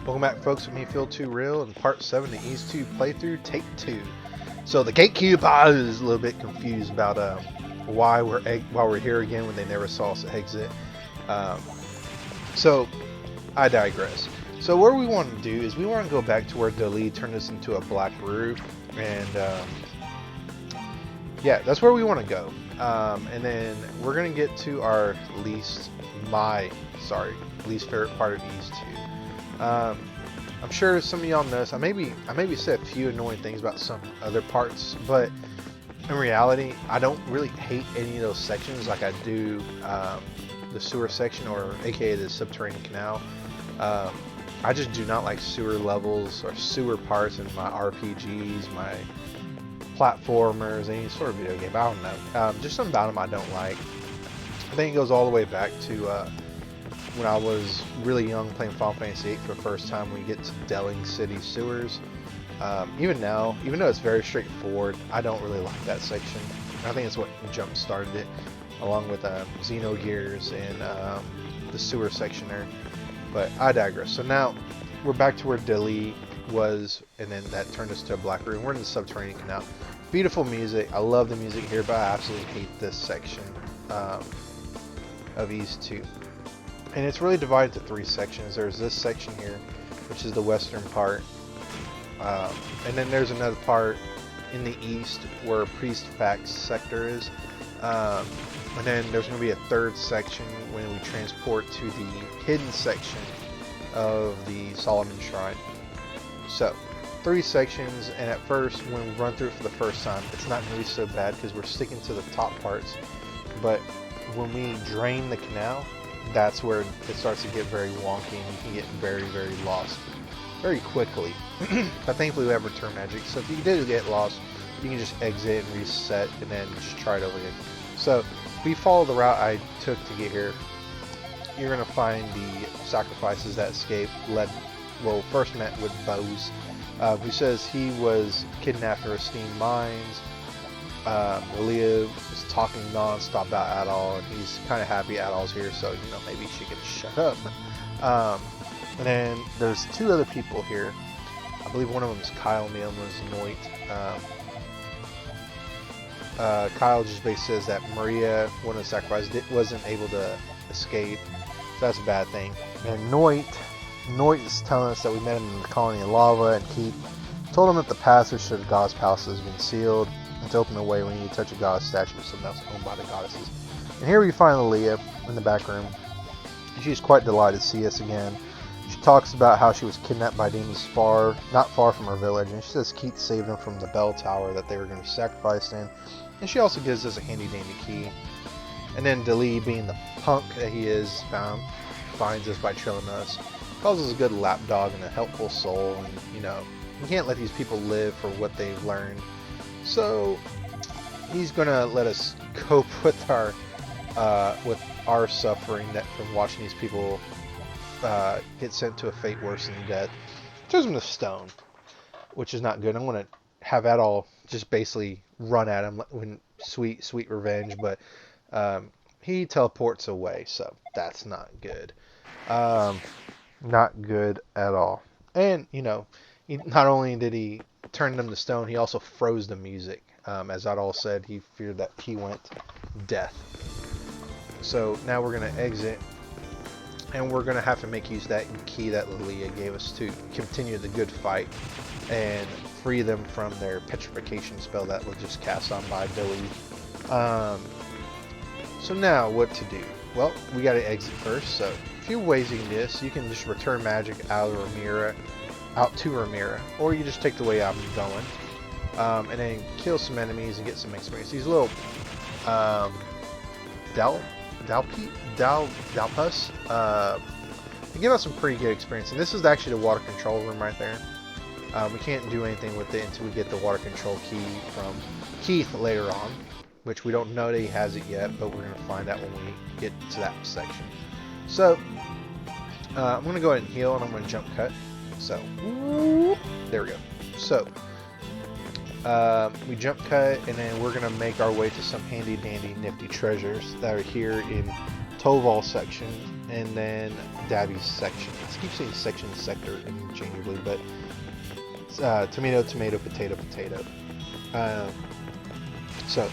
Welcome back, folks, with me, Feel Too Real, and part 7 of Ease 2 playthrough, take 2. So the gatekeeper is a little bit confused about why we're here again when they never saw us exit. So I digress. So what we want to do is we want to go back to where Dalles turned us into a black roux, and yeah, that's where we want to go. And then we're gonna get to our least favorite part of Ease 2. I'm sure some of y'all know this. I maybe said a few annoying things about some other parts, but in reality, I don't really hate any of those sections like I do the sewer section, or aka the Subterrain Canal. I just do not like sewer levels or sewer parts in my RPGs, my platformers, any sort of video game. I don't know. Just something about them I don't like. I think it goes all the way back to when I was really young playing Final Fantasy VIII for the first time. We get to Dalles City sewers. Even now, even though it's very straightforward, I don't really like that section. I think it's what jump started it, along with Xenogears and the sewer section there. But I digress. So now we're back to where Dalles was, and then that turned us to a black room. We're in the Subterrain Canal. Beautiful music. I love the music here, but I absolutely hate this section of Ease 2. And it's really divided into 3 sections. There's this section here, which is the western part. And then there's another part in the east where Priest Facts sector is. And then there's going to be a third section when we transport to the hidden section of the Solomon Shrine. So, 3 sections, and at first, when we run through it for the first time, it's not going to be so bad because we're sticking to the top parts. But when we drain the canal, that's where it starts to get very wonky, and you can get very, very lost very quickly. But thankfully we have return magic, so if you did get lost, you can just exit and reset and then just try it over again. So if we follow the route I took to get here, you're going to find the sacrifices that escaped first met with Bose, who says he was kidnapped for steam mines. Lilia was talking non-stop about Adal, and he's kind of happy Adal's here, so maybe she can shut up. And then there's 2 other people here. I believe one of them is Kyle and the other one is Noit. Kyle just basically says that Maria, one of the sacrifices, wasn't able to escape, so that's a bad thing. And Noit is telling us that we met him in the colony of lava, and Keith told him that the passage to the goddess palace has been sealed. And to open the way, we need to touch a goddess statue of something else owned by the goddesses. And here we find Lilia in the back room. She's quite delighted to see us again. She talks about how she was kidnapped by demons not far from her village, and she says Keith saved them from the bell tower that they were going to be sacrificed in. And she also gives us a handy dandy key. And then Dalles, being the punk that he is, finds us by trailing us. Calls us a good lapdog and a helpful soul, and you can't let these people live for what they've learned. So he's gonna let us cope with our suffering from watching these people get sent to a fate worse than death. Throws him to stone, which is not good. I'm gonna have that all just basically run at him when sweet revenge, but he teleports away, so that's not good. Not good at all. And not only did he turn them to stone, he also froze the music. As Adal said, he feared that he went death. So now we're going to exit, and we're going to have to make use of that key that Lilia gave us to continue the good fight and free them from their petrification spell that was just cast on by Dalles. So now what to do? Well, we got to exit first. So a few ways you can do this. You can just return magic out to Ramira, or you just take the way I'm going, and then kill some enemies and get some experience. These little Dalpus, they give us some pretty good experience. And this is actually the water control room right there. We can't do anything with it until we get the water control key from Keith later on, which we don't know that he has it yet, but we're going to find out when we get to that section. So I'm going to go ahead and heal, and I'm going to jump cut. So, there we go. So, we jump cut, and then we're going to make our way to some handy dandy nifty treasures that are here in Toval section. and then Dalles section. I keep saying section sector interchangeably, but tomato, tomato, potato, potato. So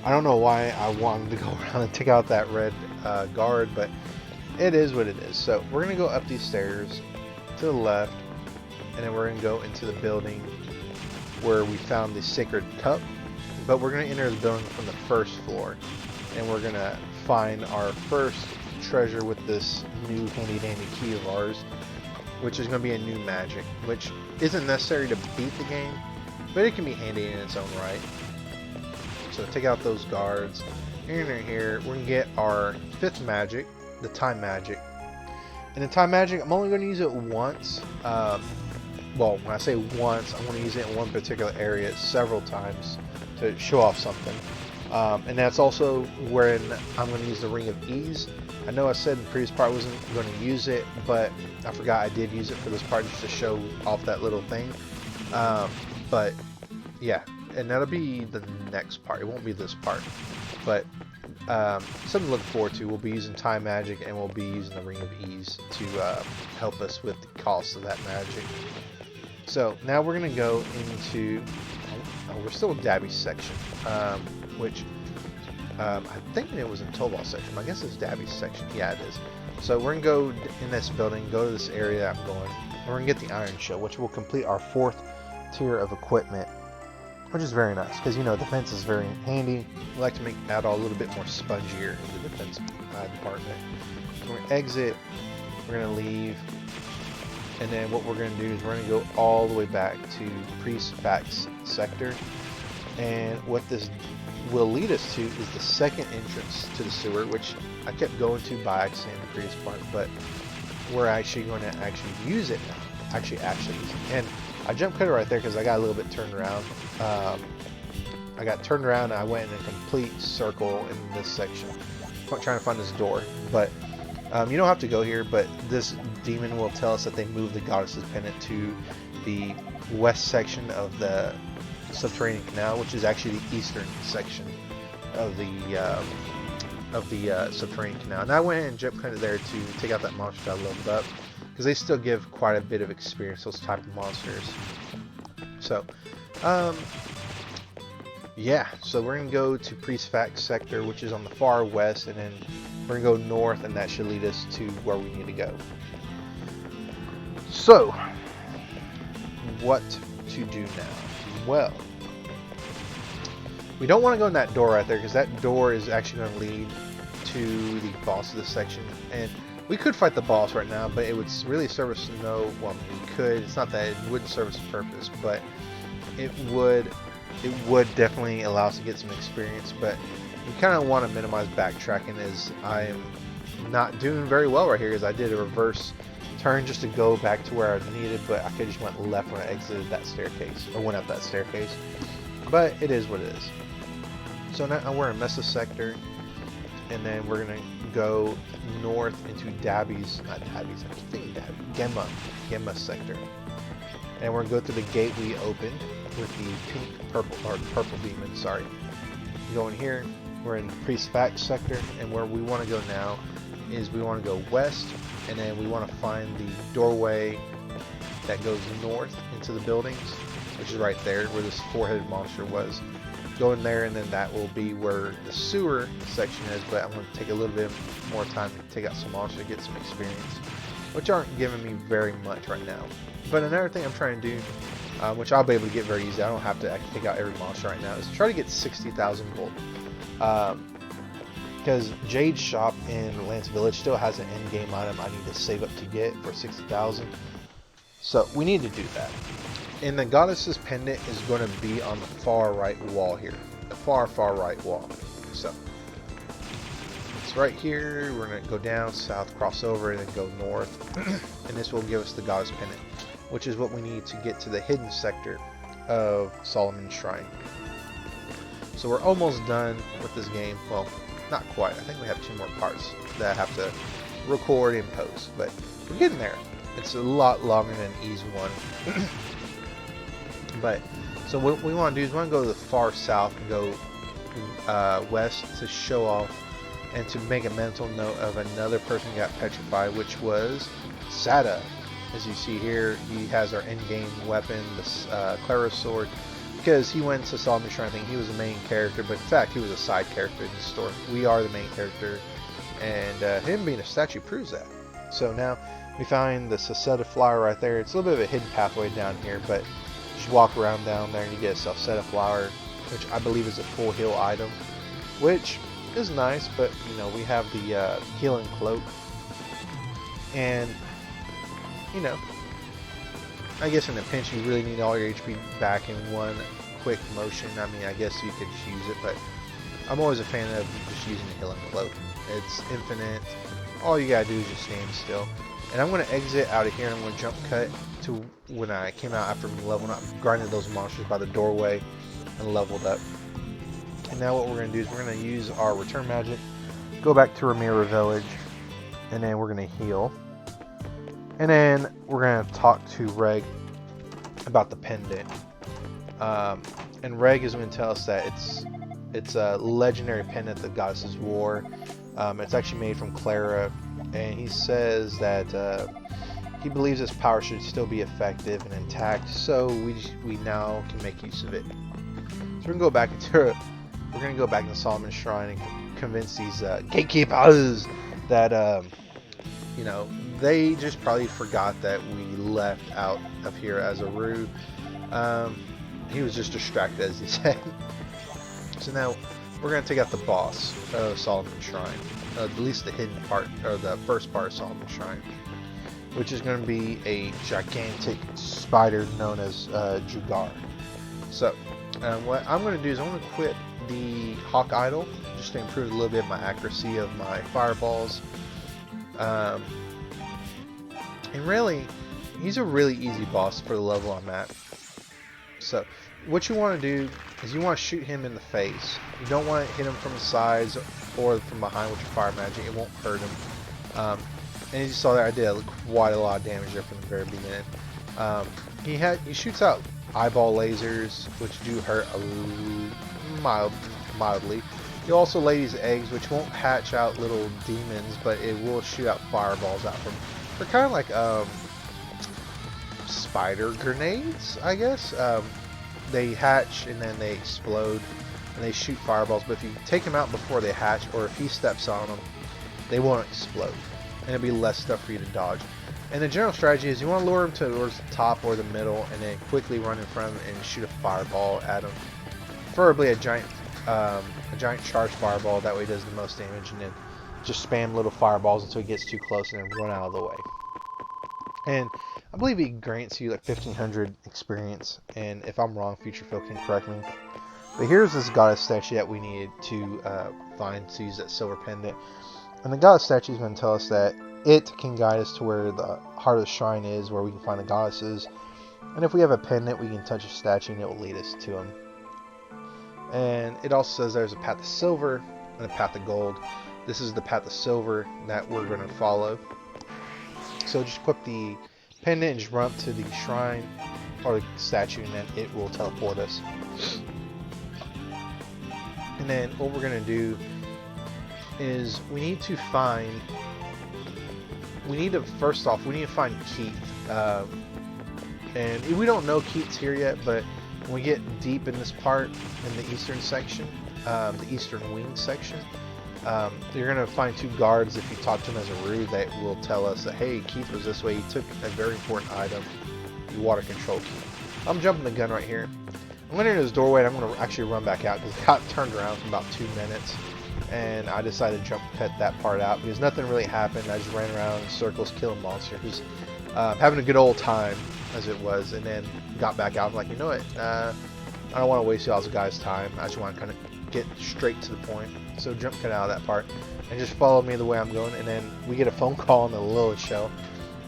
I don't know why I wanted to go around and take out that red guard, but it is what it is. So we're gonna go up these stairs to the left, and then we're gonna go into the building where we found the sacred cup. But we're gonna enter the building from the first floor, and we're gonna find our first treasure with this new handy dandy key of ours, which is gonna be a new magic, which isn't necessary to beat the game, but it can be handy in its own right. So take out those guards. Enter here. We're gonna get our 5th magic, the time magic. And the time magic, I'm only gonna use it once. Well, when I say once, I'm gonna use it in one particular area several times to show off something. And that's also when I'm going to use the Ring of Ease. I know I said in the previous part I wasn't going to use it, but I forgot I did use it for this part just to show off that little thing. But yeah, and that'll be the next part. It won't be this part, but something to look forward to. We'll be using time magic, and we'll be using the Ring of Ease to help us with the cost of that magic. So now we're going to go into, we're still in Dalles section, which I'm thinking it was in Tobal section. I guess it's Dalles section. Yeah, it is. So we're going to go in this building, go to this area I'm going. And we're going to get the Iron Shell, which will complete our 4th tier of equipment, which is very nice because, you know, defense is very handy. We like to make that all a little bit more spongier in the defense department. So we're going to exit. We're going to leave. And then what we're going to do is we're going to go all the way back to Priest Facts sector. And what this will lead us to is the second entrance to the sewer, which I kept going to by accident in the previous part, but we're actually going to use it now. Actually use it. And I jump cut it right there because I got a little bit turned around. I got turned around and I went in a complete circle in this section. I'm trying to find this door, but you don't have to go here, but this demon will tell us that they moved the goddess's pendant to the west section of the Subterrain Canal, which is actually the eastern section of the Subterrain Canal. And I went ahead and jump kind of there to take out that monster I leveled up, because they still give quite a bit of experience, those type of monsters. So, yeah, so we're going to go to Priest Facts sector, which is on the far west, and then we're going to go north, and that should lead us to where we need to go. So, what to do now? Well, we don't want to go in that door right there, because that door is actually going to lead to the boss of this section. And we could fight the boss right now, but it would really serve us no. Well, we could. It's not that it wouldn't serve us a purpose, but it would definitely allow us to get some experience. But we kind of want to minimize backtracking, as I am not doing very well right here, as I did a reverse turn just to go back to where I needed, but I could just went left when I exited that staircase, or went up that staircase. But it is what it is. So now we're in Mesa sector, and then we're gonna go north into Dalles, not Dalles, I keep thinking Dalles, Gemma sector, and we're gonna go through the gate we opened with the purple demon. Sorry. Going here, we're in Priest Facts sector, and where we want to go now is we want to go west, and then we want to find the doorway that goes north into the buildings, which is right there where this four-headed monster was. Go in there, and then that will be where the sewer section is, but I'm going to take a little bit more time to take out some monsters to get some experience, which aren't giving me very much right now. But another thing I'm trying to do, which I'll be able to get very easy, I don't have to actually take out every monster right now, is try to get 60,000 gold. Because Jade's shop in Lance Village still has an end game item I need to save up to get for 60,000. So we need to do that. And the goddess's pendant is going to be on the far right wall here. The far right wall. So it's right here. We're going to go down, south, cross over, and then go north. And this will give us the goddess pendant, which is what we need to get to the hidden sector of Solomon's Shrine. So we're almost done with this game. Well, not quite. I think we have 2 more parts that I have to record and post, but we're getting there. It's a lot longer than Ease 1. But so what we want to do is we want to go to the far south and go west to show off and to make a mental note of another person who got petrified, which was Sada. As you see here, he has our endgame weapon, this Clara's sword, because he went to Solomon Shrine thinking he was the main character, but in fact he was a side character in the story. We are the main character, and him being a statue proves that. So now we find the Sacetta flower right there. It's a little bit of a hidden pathway down here, but just walk around down there and you get a Sacetta flower, which I believe is a full heal item, which is nice, but you know, we have the healing cloak, and you know, I guess in a pinch you really need all your HP back in one quick motion. I mean, I guess you could just use it, but I'm always a fan of just using the healing cloak. It's infinite. All you gotta do is just stand still. And I'm gonna exit out of here and I'm gonna jump cut to when I came out after leveling up, grinded those monsters by the doorway and leveled up. And now what we're gonna do is we're gonna use our return magic, go back to Ramira Village, and then we're gonna heal. And then we're going to talk to Reg about the pendant. And Reg is going to tell us that it's a legendary pendant the goddesses wore. It's actually made from Clara. And he says that he believes its power should still be effective and intact. So we now can make use of it. So we're going to go back into Solomon Shrine and convince these gatekeepers that you know, they just probably forgot that we left out of here as a Rue. He was just distracted, as he said. So now we're going to take out the boss of Solomon Shrine, at least the hidden part, or the first part of Solomon Shrine, which is going to be a gigantic spider known as Jugar. So what I'm going to do is I'm going to equip the Hawk Idol just to improve a little bit my accuracy of my fireballs. And really, he's a really easy boss for the level I'm at. So, what you want to do is you want to shoot him in the face. You don't want to hit him from the sides or from behind with your fire magic. It won't hurt him. And as you saw there, I did quite a lot of damage there from the very beginning. He shoots out eyeball lasers, which do hurt mildly. He also lay these eggs, which won't hatch out little demons, but it will shoot out fireballs out from. They're kind of like spider grenades, I guess. They hatch and then they explode and they shoot fireballs. But if you take them out before they hatch, or if he steps on them, they won't explode, and it'll be less stuff for you to dodge. And the general strategy is you want to lure him towards the top or the middle, and then quickly run in front of him and shoot a fireball at him. Preferably a giant charged fireball. That way it does the most damage, and then just spam little fireballs until he gets too close and then run out of the way. And I believe he grants you like 1500 experience, and if I'm wrong, Future Phil can correct me. But here's this goddess statue that we needed to find to use that silver pendant. And the goddess statue is going to tell us that it can guide us to where the heart of the shrine is, where we can find the goddesses. And if we have a pendant, we can touch a statue and it will lead us to them. And it also says there's a path to silver and a path to gold. This is the path of silver that we're going to follow. So just equip the pendant and just run up to the shrine or the statue, and then it will teleport us. And then what we're going to do is we need to find Keith. And we don't know Keith's here yet, but when we get deep in this part, in the eastern section, the eastern wing section, you're going to find two guards. If you talk to them as a Rue, that will tell us that, hey, Keith was this way. He took a very important item, the water control key. I'm jumping the gun right here. I'm going to enter this doorway, and I'm going to actually run back out because it got turned around for about 2 minutes. And I decided to cut that part out because nothing really happened. I just ran around in circles killing monsters, having a good old time as it was, and then got back out. I'm like, you know what? I don't want to waste y'all's guys' time. I just want to kind of get straight to the point. So jump cut out of that part and just follow me the way I'm going. And then we get a phone call on the Lilith show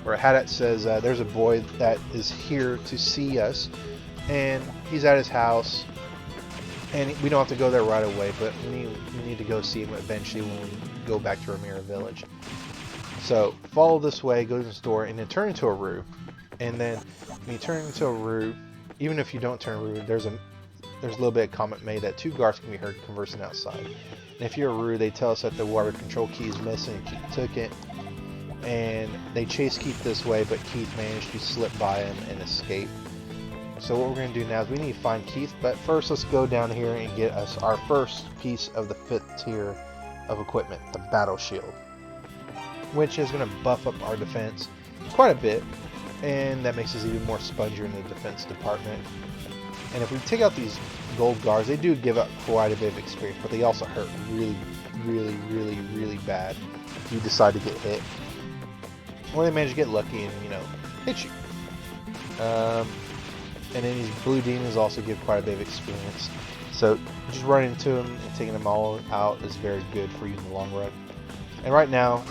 where Hadat says there's a boy that is here to see us, and he's at his house. And we don't have to go there right away, but we need to go see him eventually when we go back to Ramira Village. So follow this way, go to this door, and then turn into a Rue. And then when you turn into a Rue, even if you don't turn a Rue, there's a little bit of comment made that two guards can be heard conversing outside. And if you're rude, they tell us that the water control key is missing and Keith took it. And they chase Keith this way, but Keith managed to slip by him and escape. So what we're going to do now is we need to find Keith, but first let's go down here and get us our first piece of the 5th tier of equipment, the battle shield, which is going to buff up our defense quite a bit, and that makes us even more spongier in the defense department. And if we take out these gold guards, they do give up quite a bit of experience, but they also hurt really bad if you decide to get hit, or they manage to get lucky and, you know, hit you. And then these blue demons also give quite a bit of experience. So just running into them and taking them all out is very good for you in the long run. And right now,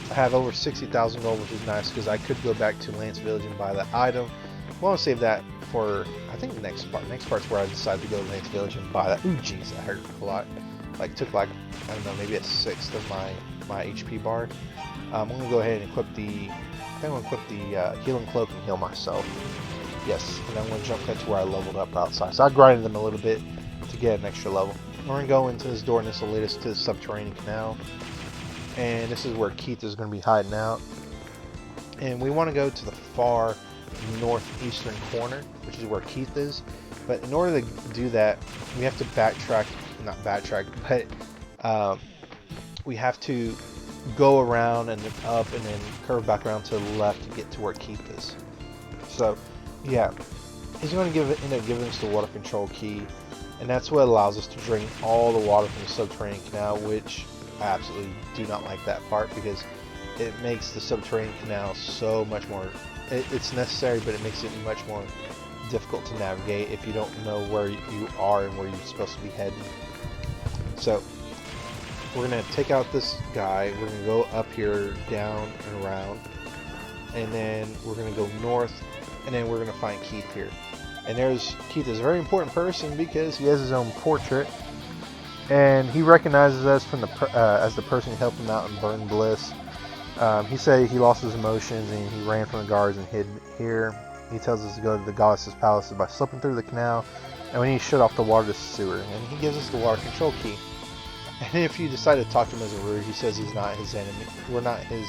I have over 60,000 gold, which is nice because I could go back to Lance Village and buy that item. I want to save that for, I think, the next part. Next part's where I decide to go to Lance Village and buy that. Ooh, jeez, that hurt a lot. Like, took like, I don't know, maybe a 1/6 of my HP bar. I'm going to go ahead and equip the, I think I'm going to equip the healing cloak and heal myself. Yes, and I'm going to jump cut to where I leveled up outside. So I grinded them a little bit to get an extra level. We're going to go into this door, and this will lead us to the Subterrain Canal. And this is where Keith is going to be hiding out. And we want to go to the far northeastern corner, which is where Keith is. But in order to do that, we have to backtrack, not backtrack, but we have to go around and then up and then curve back around to the left to get to where Keith is. So, yeah, he's going to end up giving us the water control key, and that's what allows us to drain all the water from the Subterranean Canal, which I absolutely do not like that part because it makes the Subterranean Canal so much more, it's necessary, but it makes it much more difficult to navigate if you don't know where you are and where you're supposed to be heading. So we're going to take out this guy, we're going to go up here, down and around, and then we're going to go north, and then we're going to find Keith here. And there's Keith is a very important person because he has his own portrait, and he recognizes us from the as the person who helped him out in Burn Bliss. He said he lost his emotions and he ran from the guards and hid here. He tells us to go to the goddess's palace by slipping through the canal, and we need to shut off the water to the sewer. And he gives us the water control key. And if you decide to talk to him as a rude, he says he's not his enemy. We're not his.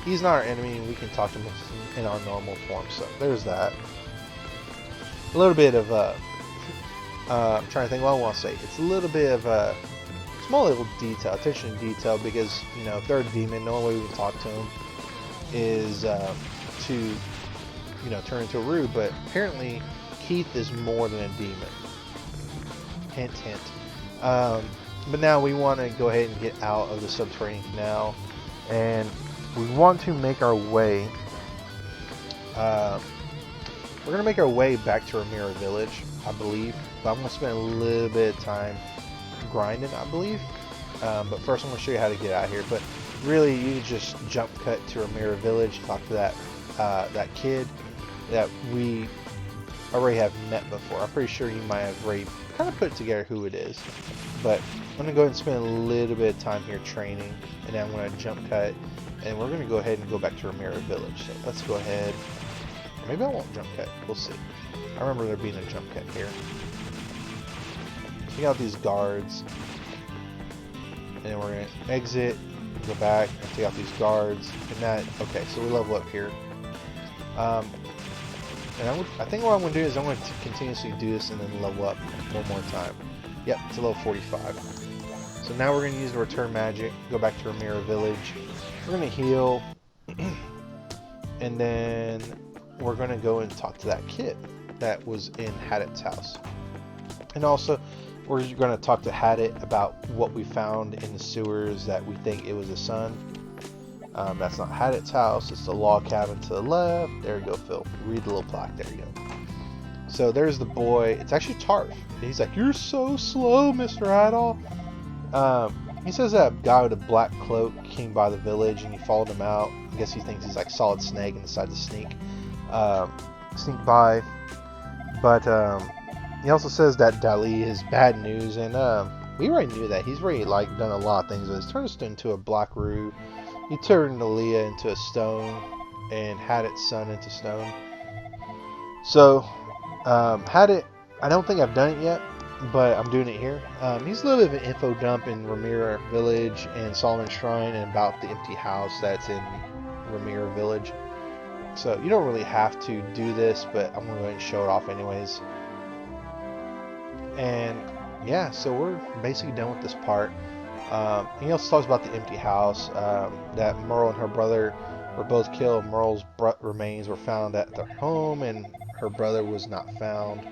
He's not our enemy, and we can talk to him in our normal form. So there's that. A little bit of I'm trying to think what I want to say. It's a little bit of a small little detail, attention to detail, because you know if they're a demon, the only way we can talk to them is to turn into a rude. But apparently Keith is more than a demon. Hint, hint. But now we want to go ahead and get out of the Subterranean Canal, and we want to make our way. We're going to make our way back to Ramira Village, I believe. But I'm going to spend a little bit of time grinding, I believe. But first I'm going to show you how to get out of here. But really, you just jump cut to Ramira Village, talk to that kid that we already have met before. I'm pretty sure you might have already kind of put together who it is. But I'm going to go ahead and spend a little bit of time here training. And then I'm going to jump cut. And we're going to go ahead and go back to Ramira Village. So let's go ahead. Or maybe I won't jump cut. We'll see. I remember there being a jump cut here. Check out these guards. And then we're going to exit, go back, and take out these guards. And that, okay, so we level up here. And I think what I'm going to do is I'm going to continuously do this and then level up one more time. Yep, it's a level 45. So now we're going to use the return magic, go back to Ramira Village. We're going to heal. And then we're going to go and talk to that kid that was in Haddet's house. And also, we're going to talk to Haddet about what we found in the sewers that we think it was a son. That's not Haddet's house. It's the log cabin to the left. There you go, Phil. Read the little plaque. There you go. So there's the boy. It's actually Tarf. He's like, "You're so slow, Mr. Adol." He says that guy with a black cloak came by the village and he followed him out. I guess he thinks he's like Solid Snake and decided to sneak by. But he also says that Dalles is bad news, and we already knew that. He's already like done a lot of things. He's turned us into a black rue. He turned Lilia into a stone and Haddet's son into stone. So Haddet, I don't think I've done it yet. but I'm doing it here. He's a little bit of an info dump in Ramira Village and Solomon Shrine and about the empty house that's in Ramira Village. So you don't really have to do this, but I'm going to go ahead and show it off anyways. And yeah, so we're basically done with this part. He also talks about the empty house, that Merle and her brother were both killed. Merle's remains were found at their home, and her brother was not found.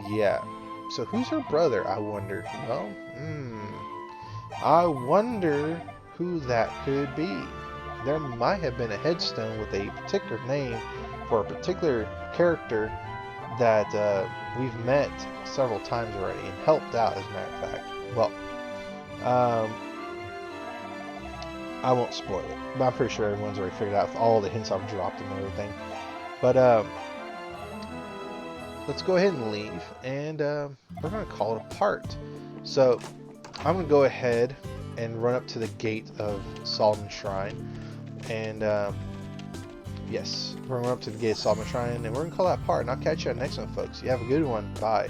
Yeah. So who's her brother, I wonder? Well, I wonder who that could be. There might have been a headstone with a particular name for a particular character that we've met several times already and helped out, as a matter of fact. Well, I won't spoil it, but I'm pretty sure everyone's already figured out with all the hints I've dropped and everything. But let's go ahead and leave, and we're going to call it a part. So I'm going to go ahead and run up to the gate of Solomon Shrine, and yes, we're going to run up to the gate of Solomon Shrine, and we're going to call that part, and I'll catch you on the next one, folks. You have a good one. Bye.